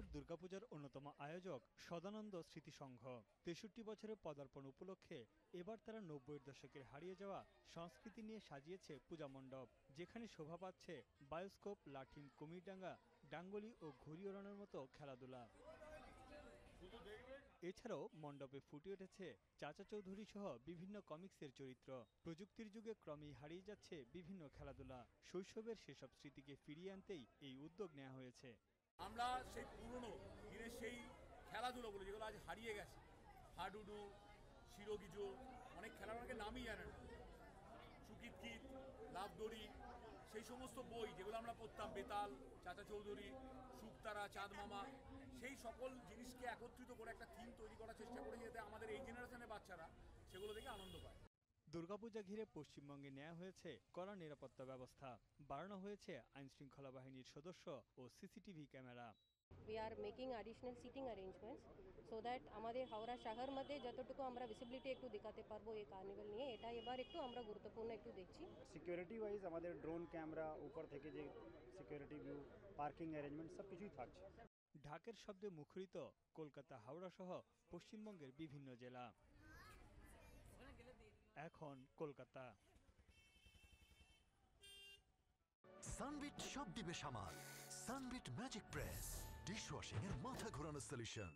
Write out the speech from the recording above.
এবছর দুর্গাপূজার অন্যতম আয়োজক সদানন্দ স্মৃতিসংঘ। ৬৩ বছরের পদার্পণ উপলক্ষে এবার তারা ৯০-এর দশকের হারিয়ে যাওয়া সংস্কৃতি নিয়ে সাজিয়েছে পূজা মণ্ডপ, যেখানে শোভা পাচ্ছে বায়োস্কোপ, লাঠিম, কুমিরডাঙ্গা, ডাঙ্গলি ও ঘুড়ি ওড়ানোর মতো খেলাধুলা। এছাড়াও মণ্ডপে ফুটে উঠেছে চাচা চৌধুরী সহ বিভিন্ন কমিক্সের চরিত্র। প্রযুক্তির যুগে ক্রমেই হারিয়ে যাচ্ছে বিভিন্ন খেলাধুলা। শৈশবের সেসব স্মৃতিকে ফিরিয়ে আনতেই এই উদ্যোগ নেওয়া হয়েছে। আমরা সেই পুরনো দিনের সেই খেলাধুলোগুলো যেগুলো আজ হারিয়ে গেছে, হাডুডু, শিরোগিজো, অনেক খেলার অনেকে নামই জানেন না, চুকিতকিত, লাভদড়ি, সেই সমস্ত বই যেগুলো আমরা পড়তাম, বেতাল, চাচা চৌধুরী, শুকতারা, চাঁদ মামা, সেই সকল জিনিসকে একত্রিত করে একটা থিম তৈরি করার চেষ্টা করে, যাতে আমাদের এই জেনারেশনের বাচ্চারা সেগুলো দেখে আনন্দ পায়। দুর্গাপূজা ঘিরে পশ্চিমবঙ্গে নেওয়া হয়েছে কড়া নিরাপত্তা ব্যবস্থা। বাড়ানো হয়েছে আইনশৃঙ্খলা বাহিনীর সদস্য ও CCTV camera. We are making additional seating arrangements so that আমাদের হাওড়া শহর মধ্যে যতটুকু আমরা ভিজিবিলিটি একটু দেখাতে পারবো এই কার্নিভাল নিয়ে, এটা এবার একটু আমরা গুরুত্বপূর্ণ একটু দেখছি। সিকিউরিটি ওয়াইজ আমাদের ড্রোন ক্যামেরা, উপর থেকে যে সিকিউরিটি ভিউ, পার্কিং অ্যারেঞ্জমেন্ট সব কিছুই থাকছে। ঢাকের শব্দে মুখরিত কলকাতা, হাওড়া সহ পশ্চিমবঙ্গের বিভিন্ন জেলা। এখন কলকাতা। সানবিট সব দিবে সামাল। সানবিট ম্যাজিক প্রেস ডিশওয়াশিং এর মাথা ঘোরানো সলিউশন।